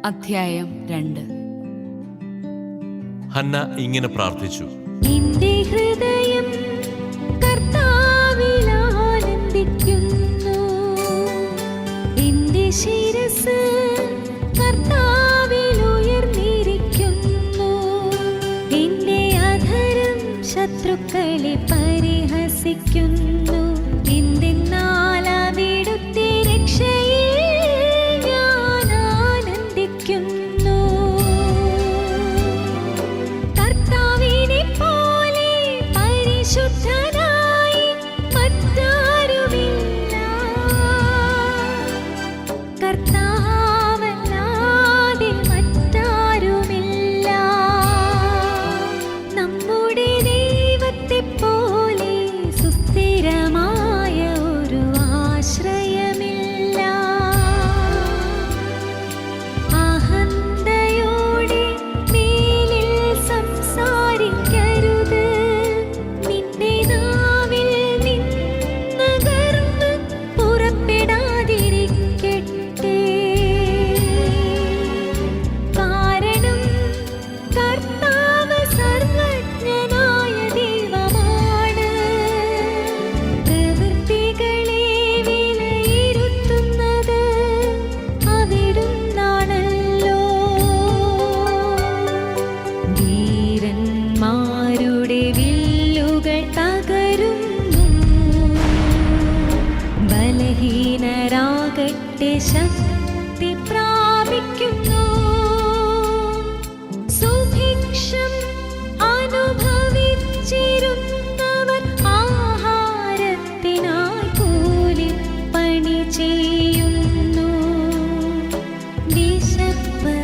അധ്യായം 2. ഹന്ന ഇങ്ങനെ പ്രാർത്ഥിച്ചു: എന്റെ ഹൃദയം കർത്താവിൽ ആനന്ദിക്കുന്നു, എന്റെ ശിരസ്സ് കർത്താവിൽ ഉയർന്നിരിക്കുന്നു. എന്റെ അധരം ശത്രുക്കളെ പരിഹസിക്കുന്നു. എന്തെന്നാൽ അവിടുത്തെ രക്ഷയിൽ ഞാൻ ആനന്ദിക്കുന്നു. കർത്താവിനെ പോലെ പരിശുദ്ധനായി മറ്റാരുമില്ല. കർത്താവല്ലാതെ മറ്റാരുമില്ല. നമ്മുടെ ദൈവത്തെ പോലെ സുസ്ഥിരമായ ഒരു ആശ്രയമില്ല. അഹന്തയോടെ മേലിൽ സംസാരിക്കരുത്. നിന്റെ നാവിൽ നിന്ന് ഗർവ്വം പുറപ്പെടാതിരിക്കട്ടെ. കാരണം കർത്താവ് സർവജ്ഞനായ ദൈവമാണ്. പ്രവൃത്തികളെ വിലയിരുത്തുന്നത് അവിടുന്നാണല്ലോ. ധീരന്മാരുടെ വില്ലുകൾ തകരുന്നു, ബലഹീനരാകട്ടെ ശക്തി പ്രാപിക്കുന്നു. സുഭിക്ഷം അനുഭവിച്ചിരുന്നവർ ആഹാരത്തിനായി കൂലിപ്പണി ചെയ്യുന്നു. വിശപ്പ്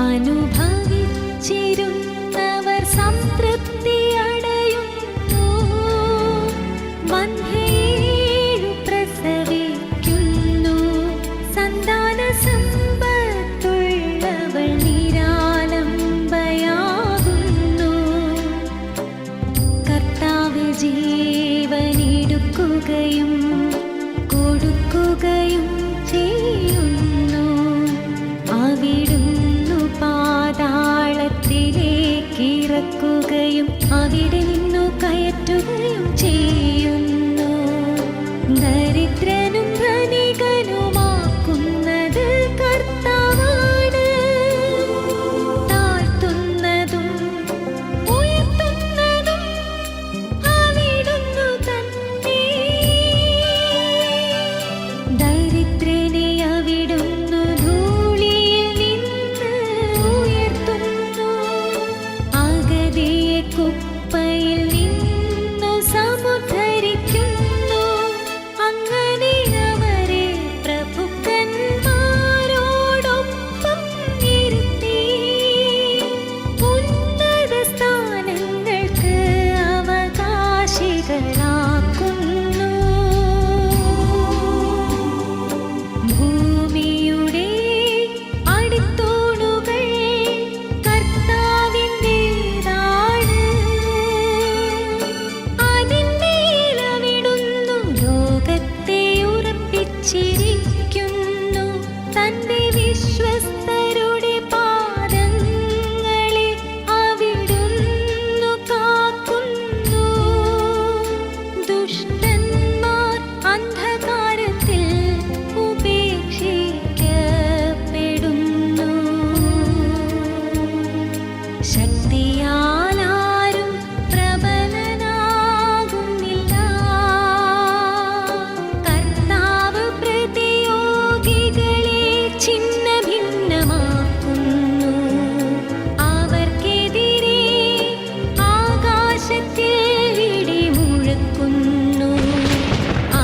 അനുഭവിച്ചിരുന്നവർ സംതൃപ്തി അടയുന്നു. വന്ധ്യേഴു പ്രസവിക്കുന്നു, സന്താന സമ്പത്തുള്ളവൾ നിരാലംബയാകുന്നു. കർത്താവ് ജീവനെടുക്കുകയും കൊടുക്കുകയും ചെയ്യുന്നു. അവിടുന്നു പാതാളത്തിലേക്ക് ഇറക്കുകയും അവിടെ നിന്നു കയറ്റുകയും ചെയ്യുന്നു. ദരിദ്രനും ധനികനുമാക്കുന്നത് കർത്താവാണ്. താഴ്ത്തുന്നതും ഉയർത്തുന്നതും അവിടുന്നു തന്നെ. ദരിദ്രനെ അവിടുന്നു ധൂളിയിൽ നിന്ന് ഉയർത്തുന്നു. അഗതിയെ കുപ്പയിൽ നിന്നു സമുദ്ധരിക്കുന്നു. അങ്ങനെ അവരെ പ്രഭുക്കന്മാരോടൊപ്പം ഇരുത്തി ഉന്നത സ്ഥാനങ്ങൾക്ക് അവകാശികളാക്കുന്നു. ഭൂമിയുടെ അടിത്തൂണുകൾ കർത്താവിൻ്റെതാണ്. അതിന്മേൽ അവിടുന്നു ലോകത്തെ ഉറപ്പിച്ചിരിക്കുന്നു. തന്റെ വിശ്വസ്തരുടെ പാദങ്ങളെ അവിടുന്നു കാക്കുന്നു. ദുഷ്ടന്മാർ അന്ധകാരത്തിൽ ഉപേക്ഷിക്കപ്പെടുന്നു. ശക്തിയാൽ ആരും പ്രബലനാകുന്നില്ല. കർത്താവ് പ്രതിയോഗികളെ ഛിന്ന ഭിന്നമാക്കുന്നു. അവർക്കെതിരെ ആകാശത്തിൽ ഇടി മുഴക്കുന്നു.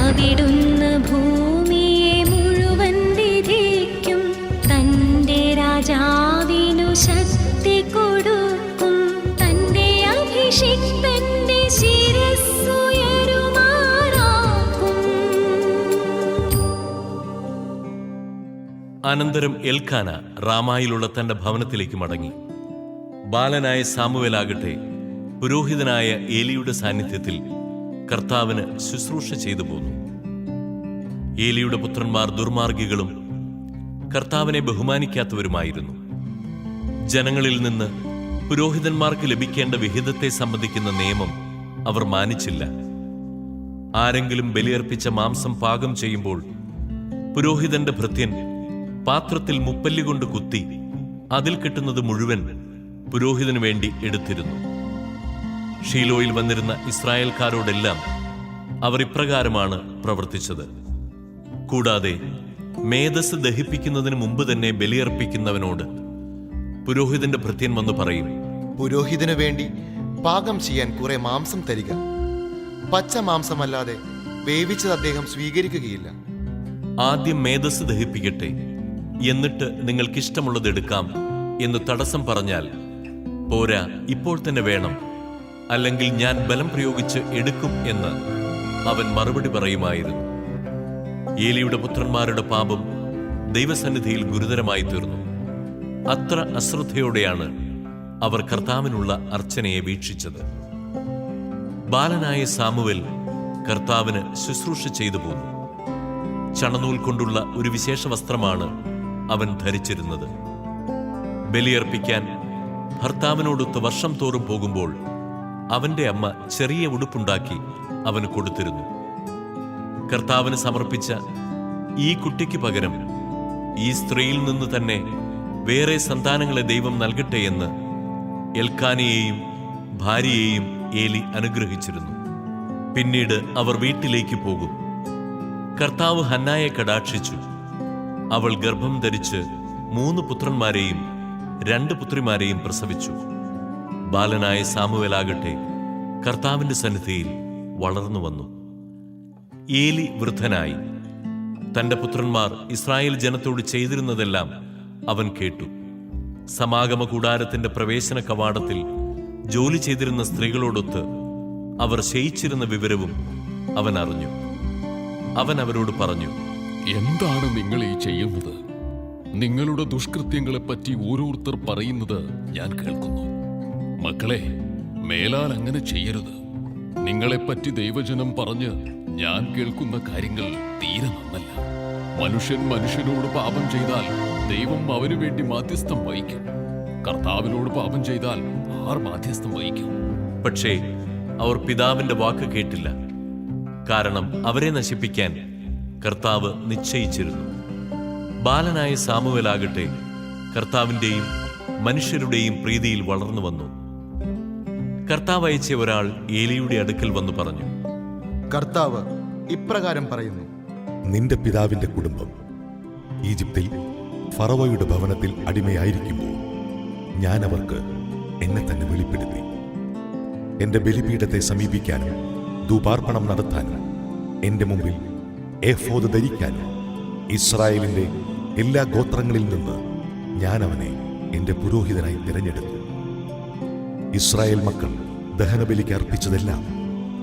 അവിടുന്ന് ഭൂമിയെ മുഴുവൻ വിധിക്കും. തന്റെ രാജാവിനു ശക്തി കൊടുക്കും. തന്റെ അഭിഷിക്തന്റെ ശിരസ്സുയരുമാറാക്കും. അനന്തരം എൽക്കാന റാമായിലുള്ള തന്റെ ഭവനത്തിലേക്ക് മടങ്ങി. ബാലനായ സാമുവേലാകട്ടെ പുരോഹിതനായ ഏലിയുടെ സാന്നിധ്യത്തിൽ കർത്താവിന് ശുശ്രൂഷ ചെയ്തു പോന്നു. ഏലിയുടെ പുത്രന്മാർ ദുർമാർഗികളും കർത്താവിനെ ബഹുമാനിക്കാത്തവരുമായിരുന്നു. ജനങ്ങളിൽ നിന്ന് പുരോഹിതന്മാർക്ക് ലഭിക്കേണ്ട വിഹിതത്തെ സംബന്ധിക്കുന്ന നിയമം അവർ മാനിച്ചില്ല. ആരെങ്കിലും ബലിയർപ്പിച്ച മാംസം പാകം ചെയ്യുമ്പോൾ പുരോഹിതന്റെ ഭൃത്യൻ പാത്രത്തിൽ മുപ്പല്ലുകൊണ്ട് കുത്തി അതിൽ കിട്ടുന്നത് മുഴുവൻ പുരോഹിതനു വേണ്ടി എടുത്തിരുന്നു. ഷീലോയിൽ വന്നിരുന്ന ഇസ്രായേൽക്കാരോടെല്ലാം അവർ ഇപ്രകാരമാണ് പ്രവർത്തിച്ചത്. കൂടാതെ മേധസ് ദഹിപ്പിക്കുന്നതിന് മുമ്പ് തന്നെ ബലിയർപ്പിക്കുന്നവനോട് പുരോഹിതന്റെ ഭൃത്യൻ വന്ന് പറയും, പുരോഹിതനു വേണ്ടി പാകം ചെയ്യാൻ കുറെ മാംസം തരിക. പച്ച മാംസമല്ലാതെ വേവിച്ചത് അദ്ദേഹം സ്വീകരിക്കുകയില്ല. ആദ്യം മേധസ് ദഹിപ്പിക്കട്ടെ, എന്നിട്ട് നിങ്ങൾക്കിഷ്ടമുള്ളത് എടുക്കാം എന്ന് തടസ്സം പറഞ്ഞാൽ, പോരാ, ഇപ്പോൾ തന്നെ വേണം, അല്ലെങ്കിൽ ഞാൻ ബലം പ്രയോഗിച്ച് എടുക്കും എന്ന് അവൻ മറുപടി പറയുമായിരുന്നു. ഏലിയുടെ പുത്രന്മാരുടെ പാപം ദൈവസന്നിധിയിൽ ഗുരുതരമായി തീർന്നു. അത്ര അശ്രദ്ധയോടെയാണ് അവർ കർത്താവിനുള്ള അർച്ചനയെ വീക്ഷിച്ചത്. ബാലനായ സാമുവേൽ കർത്താവിന് ശുശ്രൂഷ ചെയ്തു പോന്നു. ചണനൂൽ കൊണ്ടുള്ള ഒരു വിശേഷ വസ്ത്രമാണ് അവൻ ധരിച്ചിരുന്നത്. ബലിയർപ്പിക്കാൻ ഭർത്താവിനോടൊത്ത് വർഷം തോറും പോകുമ്പോൾ അവന്റെ അമ്മ ചെറിയ ഉടുപ്പുണ്ടാക്കി അവന് കൊടുത്തിരുന്നു. കർത്താവിന് സമർപ്പിച്ച ഈ കുട്ടിക്ക് പകരം ഈ സ്ത്രീയിൽ നിന്ന് തന്നെ വേറെ സന്താനങ്ങളെ ദൈവം നൽകട്ടെ എന്ന് എൽക്കാനയെയും ഭാര്യയെയും ഏലി അനുഗ്രഹിച്ചിരുന്നു. പിന്നീട് അവർ വീട്ടിലേക്ക് പോകും. കർത്താവ് ഹന്നായെ കടാക്ഷിച്ചു. അവൾ ഗർഭം ധരിച്ച് 3 പുത്രന്മാരെയും 2 പുത്രിമാരെയും പ്രസവിച്ചു. ബാലനായ സാമുവേലാകട്ടെ കർത്താവിന്റെ സന്നിധിയിൽ വളർന്നു വന്നു. ഏലി വൃദ്ധനായി. തന്റെ പുത്രന്മാർ ഇസ്രായേൽ ജനത്തോട് ചെയ്തിരുന്നതെല്ലാം അവൻ കേട്ടു. സമാഗമ കൂടാരത്തിന്റെ പ്രവേശന കവാടത്തിൽ ജോലി ചെയ്തിരുന്ന സ്ത്രീകളോടൊത്ത് അവർ ശയിച്ചിരുന്ന വിവരവും അവൻ അറിഞ്ഞു. അവൻ അവരോട് പറഞ്ഞു, എന്താണ് നിങ്ങൾ ഈ ചെയ്യുന്നത്? നിങ്ങളുടെ ദുഷ്കൃത്യങ്ങളെപ്പറ്റി ഓരോരുത്തർ പറയുന്നത് ഞാൻ കേൾക്കുന്നു. മക്കളെ, മേലാൽ അങ്ങനെ ചെയ്യരുത്. നിങ്ങളെപ്പറ്റി ദൈവജനം പറഞ്ഞ് ഞാൻ കേൾക്കുന്ന കാര്യങ്ങൾ തീരെ നന്നല്ല. മനുഷ്യൻ മനുഷ്യനോട് പാപം ചെയ്താൽ ദൈവം അവനു വേണ്ടി മാധ്യസ്ഥം വഹിക്കും. കർത്താവിനോട് പാപം ചെയ്താൽ ആർ മാധ്യസ്ഥം വഹിക്കും? പക്ഷേ അവർ പിതാവിന്റെ വാക്ക് കേട്ടില്ല. കാരണം അവരെ നശിപ്പിക്കാൻ കർത്താവ് നിശ്ചയിച്ചിരുന്നു. ബാലനായ സാമുവേലാകട്ടെ കർത്താവിന്റെയും മനുഷ്യരുടെയും പ്രീതിയിൽ വളർന്നു വന്നു. കർത്താവ് അയച്ച ഒരാൾ ഏലിയുടെ അടുക്കൽ വന്നു പറഞ്ഞു, കർത്താവ് ഇപ്രകാരം പറയുന്നു, നിന്റെ പിതാവിന്റെ കുടുംബം ഈജിപ്തിൽ ഫറവോയുടെ ഭവനത്തിൽ അടിമയായിരിക്കുമ്പോൾ ഞാൻ അവർക്ക് എന്നെ തന്നെ വെളിപ്പെടുത്തി. എന്റെ ബലിപീഠത്തെ സമീപിക്കാനും ധൂപാർപ്പണം നടത്താനും എന്റെ മുമ്പിൽ ഏഫോദ് ധരിക്കാനും ഇസ്രായേലിന്റെ എല്ലാ ഗോത്രങ്ങളിൽ നിന്ന് ഞാൻ അവനെ എന്റെ പുരോഹിതനായി തിരഞ്ഞെടുത്തു. ഇസ്രായേൽ മക്കൾ ദഹനബലിക്ക് അർപ്പിച്ചതെല്ലാം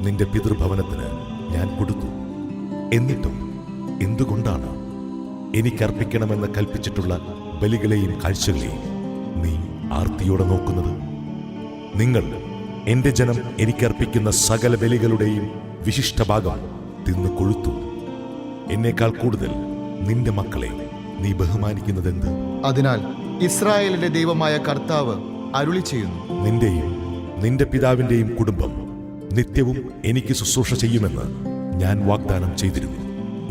നിന്റെ പിതൃഭവനത്തിന് ഞാൻ കൊടുത്തു. എന്നിട്ടും എന്തുകൊണ്ടാണ് എനിക്കർപ്പിക്കണമെന്ന് കൽപ്പിച്ചിട്ടുള്ള ബലികളെയും കാഴ്ചകളെയും നീ ആർത്തിയോടെ നോക്കുന്നത്? നിങ്ങൾ എന്റെ ജനം എനിക്കർപ്പിക്കുന്ന സകല ബലികളുടെയും വിശിഷ്ടഭാഗം തിന്നു കൊഴുത്തു. എന്നേക്കാൾ കൂടുതൽ നിന്റെ മക്കളെ നീ ബഹുമാനിക്കുന്നതെന്ത്? അതിനാൽ ഇസ്രായേലിന്റെ ദൈവമായ കർത്താവ് അരുളി ചെയ്യുന്നു, നിന്റെയും നിന്റെ പിതാവിന്റെയും കുടുംബം നിത്യവും എനിക്ക് ശുശ്രൂഷ ചെയ്യുമെന്ന് ഞാൻ വാഗ്ദാനം ചെയ്തിരുന്നു.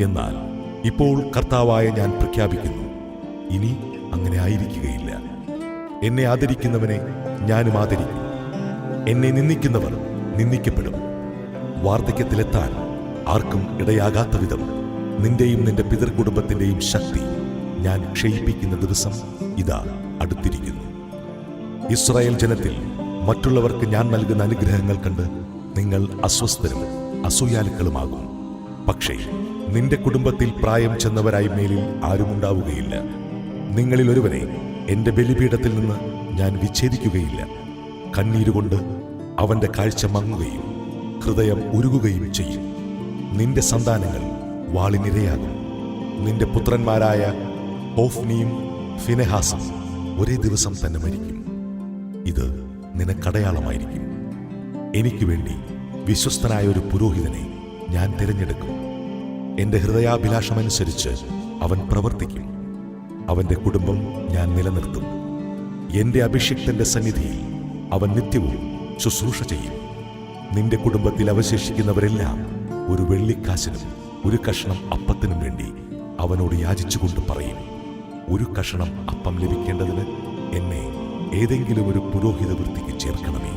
എന്നാൽ ഇപ്പോൾ കർത്താവായ ഞാൻ പ്രഖ്യാപിക്കുന്നു, ഇനി അങ്ങനെ ആയിരിക്കുകയില്ല. എന്നെ ആദരിക്കുന്നവനെ ഞാനും ആദരിക്കും. എന്നെ നിന്ദിക്കുന്നവർ നിന്ദിക്കപ്പെടും. വാർദ്ധക്യത്തിലെത്താൻ ആർക്കും ഇടയാകാത്ത വിധം നിന്റെയും നിന്റെ പിതൃകുടുംബത്തിന്റെയും ശക്തി ഞാൻ ക്ഷയിപ്പിക്കുന്ന ദിവസം ഇതാ അടുത്തിരിക്കുന്നു. ഇസ്രായേൽ ജനത്തിൽ മറ്റുള്ളവർക്ക് ഞാൻ നൽകുന്ന അനുഗ്രഹങ്ങൾ കണ്ട് നിങ്ങൾ അസ്വസ്ഥരും അസൂയാലുക്കളുമാകും. പക്ഷേ നിന്റെ കുടുംബത്തിൽ പ്രായം ചെന്നവരായി മേലിൽ ആരുമുണ്ടാവുകയില്ല. നിങ്ങളിൽ ഒരുവനെ എന്റെ ബലിപീഠത്തിൽ നിന്ന് ഞാൻ വിച്ഛേദിക്കുകയില്ല. കണ്ണീരുകൊണ്ട് അവന്റെ കാഴ്ച മങ്ങുകയും ഹൃദയം ഉരുകുകയും ചെയ്യും. നിന്റെ സന്താനങ്ങൾ വാളിനിരയാകും. നിന്റെ പുത്രന്മാരായ ഹോഫ്നിയും ഫിനെഹാസും ഒരേ ദിവസം തന്നെ മരിക്കും. ഇത് നിനക്കടയാളമായിരിക്കും. എനിക്ക് വേണ്ടി വിശ്വസ്തനായ ഒരു പുരോഹിതനെ ഞാൻ തിരഞ്ഞെടുക്കും. എന്റെ ഹൃദയാഭിലാഷമനുസരിച്ച് അവൻ പ്രവർത്തിക്കും. അവന്റെ കുടുംബം ഞാൻ നിലനിർത്തും. എന്റെ അഭിഷിക്തന്റെ സന്നിധിയിൽ അവൻ നിത്യവും ശുശ്രൂഷ ചെയ്യും. നിന്റെ കുടുംബത്തിൽ അവശേഷിക്കുന്നവരെല്ലാം ഒരു വെള്ളിക്കാശിനും ഒരു കഷണം അപ്പത്തിനും വേണ്ടി അവനോട് യാചിച്ചുകൊണ്ട് പറയും, ഒരു കഷണം അപ്പം ലഭിക്കേണ്ടതിന് എന്നെ ഏതെങ്കിലും ഒരു പുരോഹിത വൃത്തിക്ക് ചേർക്കണമേ.